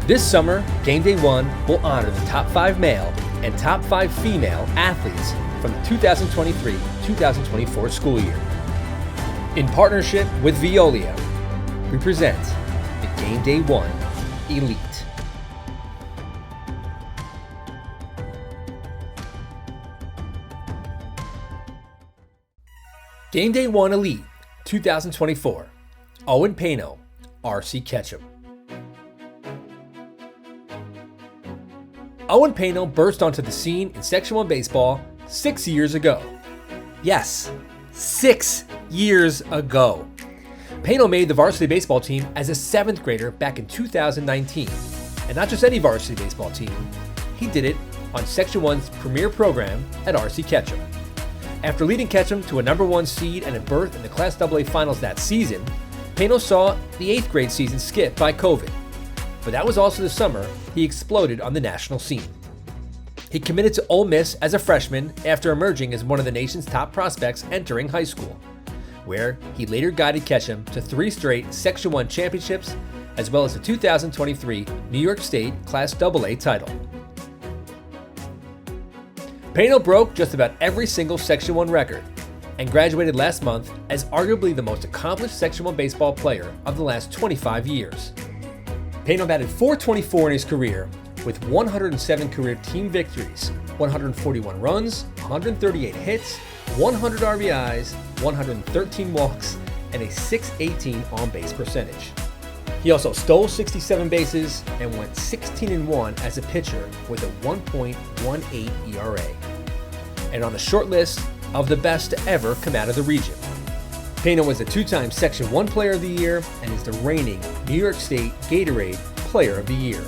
This summer, GameDay One will honor the top 5 male and top 5 female athletes from the 2023-2024 school year. In partnership with Veolia, we present the GameDay One Elite. GameDay One Elite 2024. Owen Paino, RC Ketcham. Owen Paino burst onto the scene in Section 1 baseball 6 years ago. Yes, 6 years ago. Paino made the varsity baseball team as a 7th grader back in 2019. And not just any varsity baseball team, he did it on Section 1's premier program at RC Ketcham. After leading Ketcham to a number 1 seed and a berth in the Class AA finals that season, Paino saw the 8th grade season skip by COVID. But that was also the summer he exploded on the national scene. He committed to Ole Miss as a freshman after emerging as one of the nation's top prospects entering high school, where he later guided Ketcham to 3 straight Section 1 championships, as well as the 2023 New York State Class AA title. Paino broke just about every single Section 1 record and graduated last month as arguably the most accomplished Section 1 baseball player of the last 25 years. Paino batted .424 in his career with 107 career team victories, 141 runs, 138 hits, 100 RBIs, 113 walks, and a .618 on-base percentage. He also stole 67 bases and went 16-1 as a pitcher with a 1.18 ERA. And on the short list of the best to ever come out of the region. Paino was a 2-time Section 1 Player of the Year and is the reigning New York State Gatorade Player of the Year.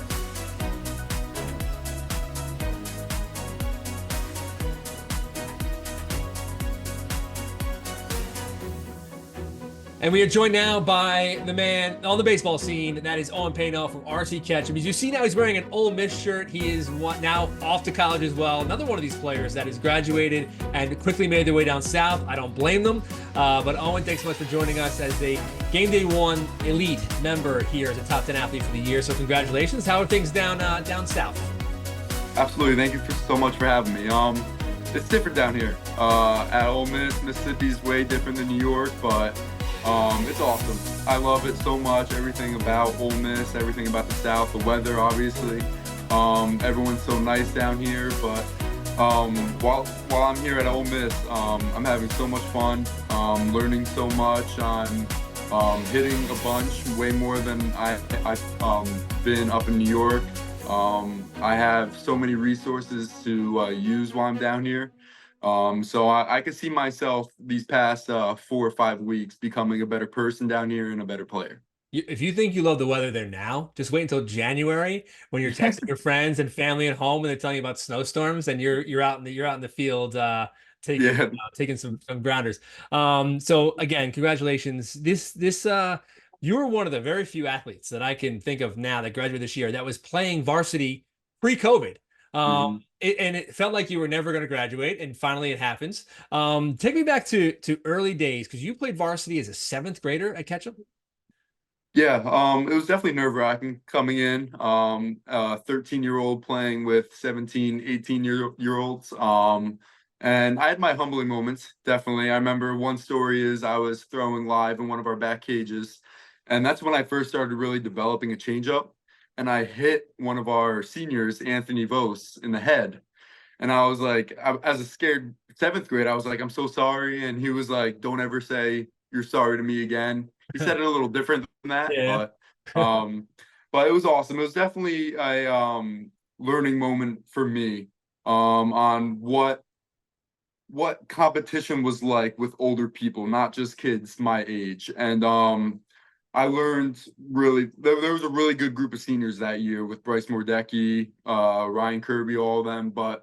And we are joined now by the man on the baseball scene, and that is Owen Paino from RC Ketcham. As you see now, he's wearing an Ole Miss shirt. He is now off to college as well. Another one of these players that has graduated and quickly made their way down south. I don't blame them. But Owen, thanks so much for joining us as a GameDay One Elite member here as a top 10 athlete for the year. So congratulations. How are things down south? Absolutely. Thank you so much for having me. It's different down here. At Ole Miss, Mississippi's way different than New York, but it's awesome. I love it so much. Everything about Ole Miss, everything about the South, the weather, obviously. Everyone's so nice down here. But while I'm here at Ole Miss, I'm having so much fun. Learning so much. I'm hitting a bunch, way more than I've been up in New York. I have so many resources to use while I'm down here. So I could see myself these past 4 or 5 weeks becoming a better person down here and a better player. If you think you love the weather there now, just wait until January when you're texting your friends and family at home and they're telling you about snowstorms and you're out in the field taking some grounders. So again, congratulations. You were one of the very few athletes that I can think of now that graduated this year that was playing varsity pre-COVID. It felt like you were never going to graduate, and finally it happens. Take me back to early days, because you played varsity as a 7th grader at Ketcham. Yeah, it was definitely nerve-wracking coming in, a 13-year-old playing with 17, 18-year-olds. And I had my humbling moments, definitely. I remember one story is I was throwing live in one of our back cages, and that's when I first started really developing a changeup. And I hit one of our seniors, Anthony Vos, in the head. And I was like, as a scared 7th grade, I was like, I'm so sorry. And he was like, don't ever say you're sorry to me again. He said it a little different than that, Yeah. but it was awesome. It was definitely a learning moment for me on what competition was like with older people, not just kids my age. And I learned really, there was a really good group of seniors that year with Bryce Mordecki, Ryan Kirby, all of them. But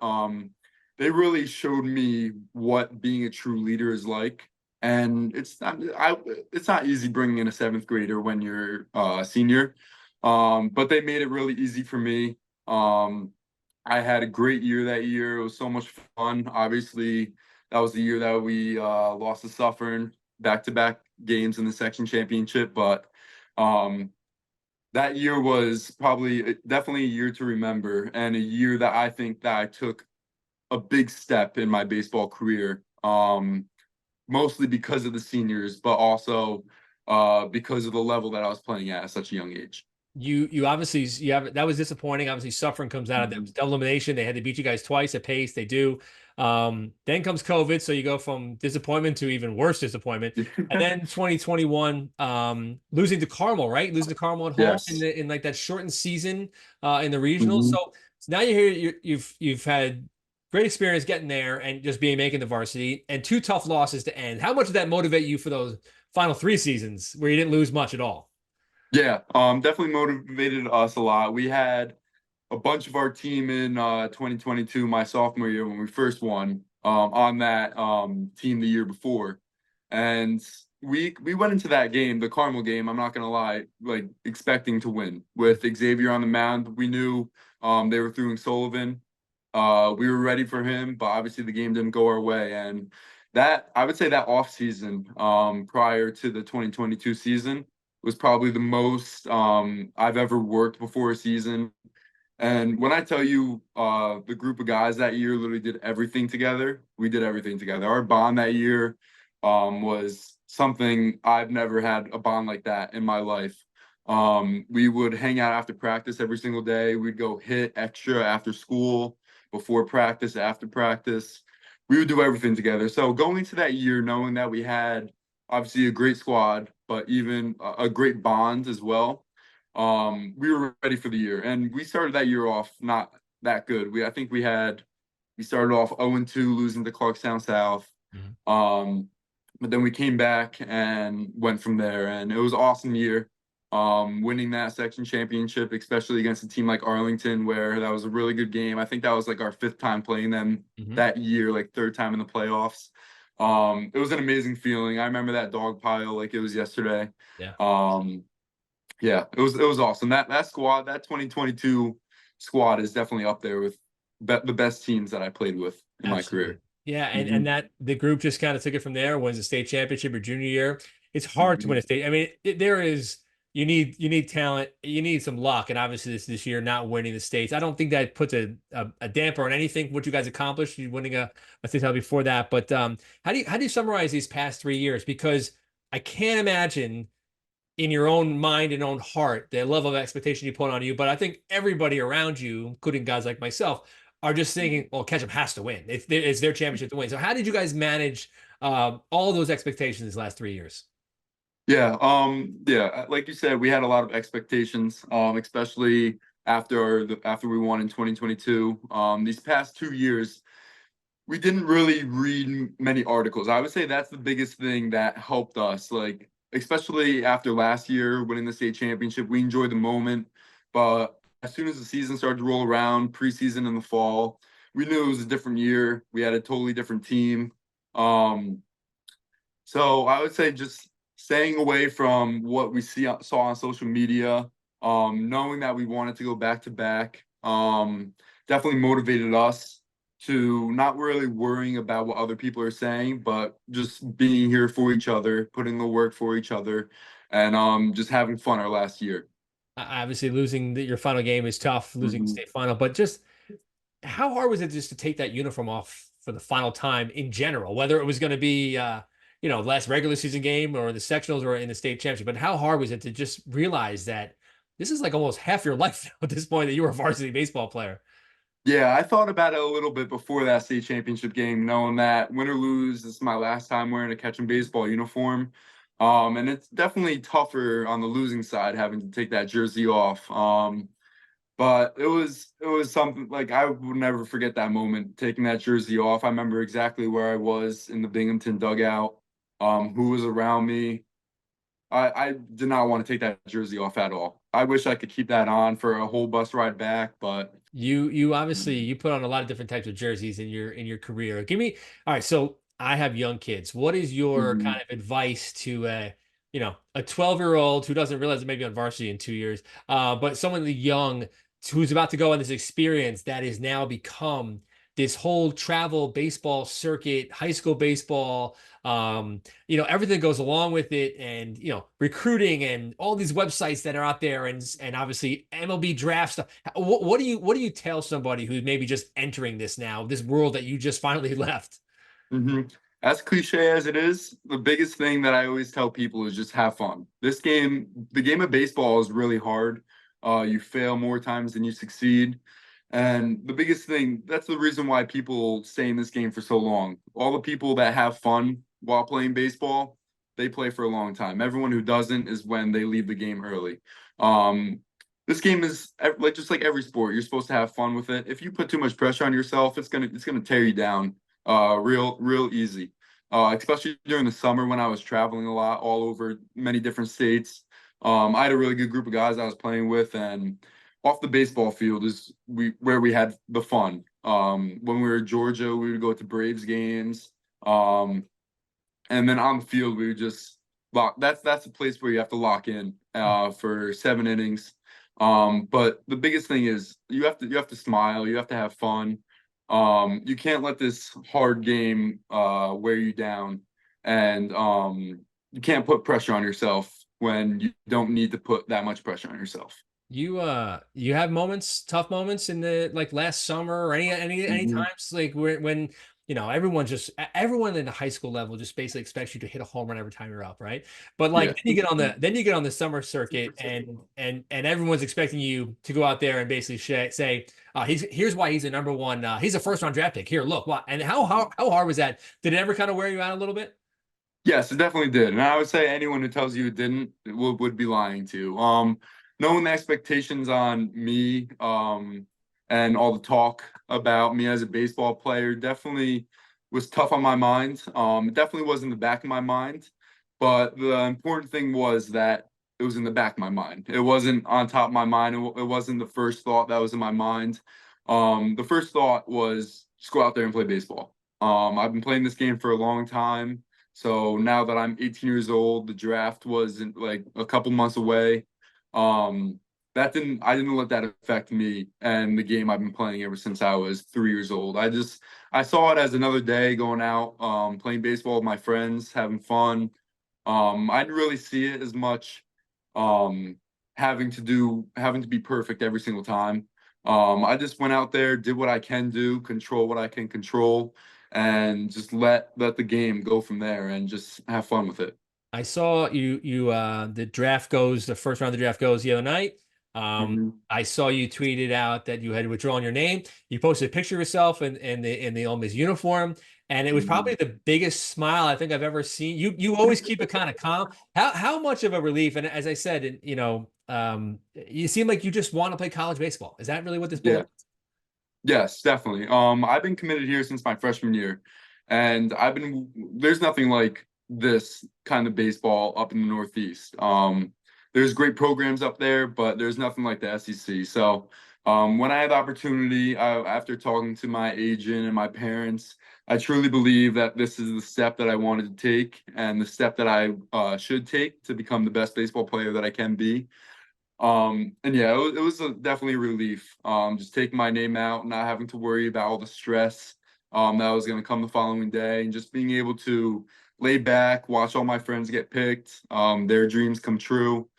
they really showed me what being a true leader is like. And it's not easy bringing in a 7th grader when you're a senior. But they made it really easy for me. I had a great year that year. It was so much fun. Obviously, that was the year that we lost to Suffern back-to-back games in the section championship, but that year was probably definitely a year to remember, and a year that I think that I took a big step in my baseball career. Mostly because of the seniors, but also because of the level that I was playing at such a young age. You obviously you have that was disappointing. Obviously, suffering comes out of that. It was double elimination. They had to beat you guys twice at pace. They do. Then comes COVID, so you go from disappointment to even worse disappointment. And then 2021, losing to Carmel, right? Losing to Carmel at home Yes. in like that shortened season in the regionals. Mhm. So now you're here. You've had great experience getting there and just being making the varsity and two tough losses to end. How much did that motivate you for those final three seasons where you didn't lose much at all? Yeah, definitely motivated us a lot. We had a bunch of our team in 2022, my sophomore year when we first won, on that team the year before, and we went into that game, the Carmel game. I'm not gonna lie, like expecting to win with Xavier on the mound. We knew they were throwing Sullivan. We were ready for him, but obviously the game didn't go our way. And that I would say that off season, prior to the 2022 season, was probably the most I've ever worked before a season. And when I tell you, the group of guys that year literally did everything together. We did everything together. Our bond that year was something I've never had a bond like that in my life. We would hang out after practice every single day. We'd go hit extra after school, before practice, after practice. We would do everything together. So going into that year, knowing that we had obviously a great squad, but even a great bond as well, we were ready for the year, and we started that year off not that good. We started off 0-2, losing to Clarkstown South. Mhm. Um, but then we came back and went from there, and it was an awesome year. Winning that section championship, especially against a team like Arlington, where that was a really good game. I think that was like our fifth time playing them Mhm. that year, like third time in the playoffs. It was an amazing feeling. I remember that dog pile like it was yesterday. Yeah. Um, yeah, it was awesome. That squad, that 2022 squad is definitely up there with the best teams that I played with in my Absolutely. career. Yeah, and Mhm, that the group just kind of took it from there, wins the state championship your junior year. It's hard to win mhm. a state. I mean, there is you need talent, you need some luck, and obviously this year not winning the states. I don't think that puts a damper on anything what you guys accomplished. You winning a state title before that, but how do you summarize these past 3 years? Because I can't imagine in your own mind and own heart the level of expectation you put on you. But I think everybody around you, including guys like myself, are just thinking, "Well, Ketcham has to win. It's their championship to win." So, how did you guys manage all those expectations these last 3 years? Yeah, like you said, we had a lot of expectations, especially after we won in 2022. These past 2 years, we didn't really read many articles. I would say that's the biggest thing that helped us. Like, especially after last year winning the state championship, we enjoyed the moment. But as soon as the season started to roll around, preseason in the fall, we knew it was a different year. We had a totally different team. Um, so I would say just staying away from what we saw on social media, knowing that we wanted to go back to back, definitely motivated us to not really worrying about what other people are saying, but just being here for each other, putting the work for each other, and just having fun our last year. Obviously, losing your final game is tough, losing the Mhm. state final, but just how hard was it just to take that uniform off for the final time in general, whether it was going to be, last regular season game or the sectionals or in the state championship? But how hard was it to just realize that this is like almost half your life now at this point that you were a varsity baseball player? Yeah, I thought about it a little bit before that state championship game, knowing that win or lose, this is my last time wearing a Ketchum baseball uniform. And it's definitely tougher on the losing side having to take that jersey off. But it was something like I would never forget that moment taking that jersey off. I remember exactly where I was in the Binghamton dugout, who was around me. I did not want to take that jersey off at all. I wish I could keep that on for a whole bus ride back, but You obviously you put on a lot of different types of jerseys in your career. Give me all right. So I have young kids. What is your Mhm. kind of advice to a 12-year-old who doesn't realize it may be on varsity in 2 years, but someone young who's about to go on this experience that is now become this whole travel baseball circuit, high school baseball, everything goes along with it, and recruiting and all these websites that are out there, and obviously MLB draft stuff. What do you tell somebody who's maybe just entering this world that you just finally left? hmm As cliche as it is, the biggest thing that I always tell people is just have fun. The game of baseball is really hard. You fail more times than you succeed. And the biggest thing, that's the reason why people stay in this game for so long. All the people that have fun while playing baseball, they play for a long time. Everyone who doesn't is when they leave the game early. Um, this game is like just like every sport. You're supposed to have fun with it. If you put too much pressure on yourself, it's gonna tear you down real easy. Especially during the summer when I was traveling a lot all over many different states. I had a really good group of guys I was playing with, and off the baseball field is where we had the fun. When we were in Georgia, we would go to Braves games, and then on the field we would just lock. That's a place where you have to lock in for 7 innings. But the biggest thing is you have to smile, you have to have fun. You can't let this hard game wear you down, and you can't put pressure on yourself when you don't need to put that much pressure on yourself. You have tough moments in the like last summer or any Mhm. times like when everyone in the high school level just basically expects you to hit a home run every time you're up, right? But like Yeah. then you get on the summer circuit, and everyone's expecting you to go out there and basically say, here's why he's a number one, he's a first round draft pick. Here, look, what, and how hard was that? Did it ever kind of wear you out a little bit? Yes, it definitely did. And I would say anyone who tells you it didn't would be lying to you. Knowing the expectations on me, and all the talk about me as a baseball player definitely was tough on my mind. It definitely was in the back of my mind, but the important thing was that it was in the back of my mind. It wasn't on top of my mind. It wasn't the first thought that was in my mind. The first thought was just go out there and play baseball. I've been playing this game for a long time. So now that I'm 18 years old, the draft was in, like a couple months away. Um, I didn't let that affect me and the game I've been playing ever since I was 3 years old. I saw it as another day going out, playing baseball with my friends, having fun. I didn't really see it as much, um, having to be perfect every single time. I just went out there, did what I can do, control what I can control, and just let the game go from there and just have fun with it. I saw the first round of the draft goes the other night. hmm I saw you tweeted out that you had withdrawn your name. You posted a picture of yourself in the Ole Miss uniform, and it was probably hmm the biggest smile I think I've ever seen. You always keep it kind of calm. How much of a relief? And as I said, you seem like you just want to play college baseball. Is that really what this boils? Yeah. Yes, definitely. I've been committed here since my freshman year, and there's nothing like this kind of baseball up in the Northeast. There's great programs up there, but there's nothing like the SEC. So, when I had the opportunity, after talking to my agent and my parents, I truly believe that this is the step that I wanted to take and the step that I should take to become the best baseball player that I can be. And yeah, it was definitely a relief. Just taking my name out, not having to worry about all the stress that was going to come the following day, and just being able to lay back, watch all my friends get picked, their dreams come true.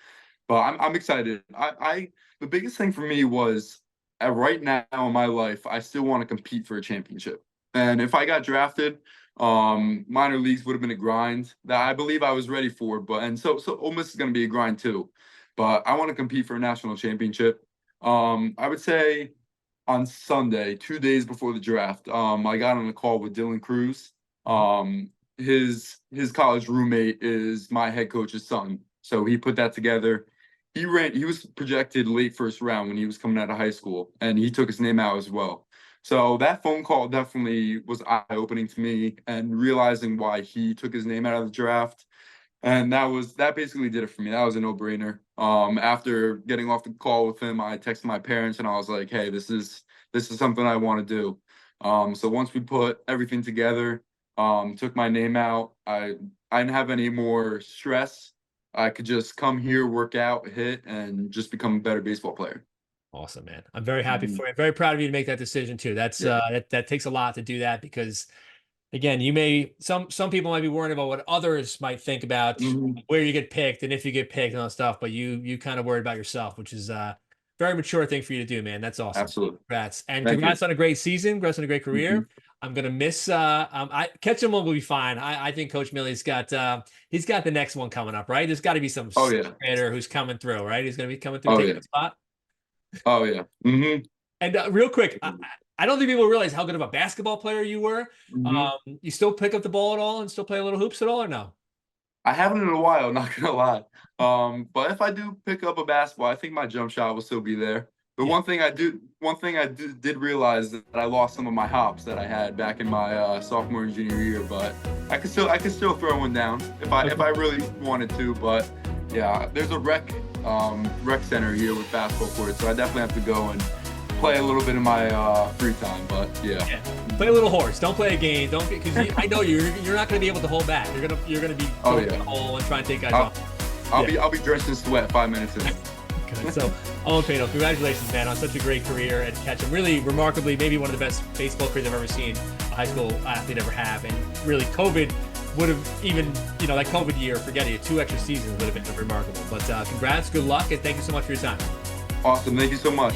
But I'm excited. The biggest thing for me was right now in my life, I still want to compete for a championship. And if I got drafted, minor leagues would have been a grind that I believe I was ready for. But and so Ole Miss is going to be a grind too. But I want to compete for a national championship. I would say on Sunday, 2 days before the draft, I got on a call with Dylan Cruz. His college roommate is my head coach's son, so he put that together. He was projected late first round when he was coming out of high school, and he took his name out as well. So that phone call definitely was eye-opening to me, and realizing why he took his name out of the draft. And that basically did it for me. That was a no-brainer. After getting off the call with him, I texted my parents and I was like, "Hey, this is something I want to do." So once we put everything together, took my name out, I didn't have any more stress. I could just come here, work out, hit, and just become a better baseball player. Awesome, man. I'm very happy Mhm. for you. Very proud of you to make that decision too. That's Yeah. that takes a lot to do that, because again, some people might be worried about what others might think about Mhm. where you get picked and if you get picked and all that stuff, but you kind of worried about yourself, which is a very mature thing for you to do, man. That's awesome. Absolutely. Congrats. And Thank you. congrats on a great season, congrats on a great career. Mhm. I'm gonna miss I Ketcham will be fine. I think Coach Millie's got he's got the next one coming up, right? There's got to be some Oh yeah. trainer who's coming through, right? He's gonna be coming through Oh taking yeah. the spot. Oh yeah. Hmm. And real quick, I don't think people realize how good of a basketball player you were. Hmm. You still pick up the ball at all and still play a little hoops at all, or no? I haven't in a while, not gonna lie. But if I do pick up a basketball, I think my jump shot will still be there. The Yeah. one thing did realize that I lost some of my hops that I had back in my sophomore and junior year, but I could still throw one down if I really wanted to. But yeah, there's a rec center here with basketball courts, so I definitely have to go and play a little bit in my free time. But yeah. Yeah. Play a little horse. Don't play a game. Don't, because I know you're not going to be able to hold back. You're gonna be Oh going yeah. the hole and try and take guys I'll, off. I'll be drenched in sweat 5 minutes in. Good. So, Owen Paino, congratulations, man, on such a great career at Ketcham. Really remarkably, maybe one of the best baseball careers I've ever seen a high school athlete ever have. And really, COVID would have even, that COVID year, forgetting it, 2 extra seasons would have been remarkable. But congrats, good luck, and thank you so much for your time. Awesome. Thank you so much.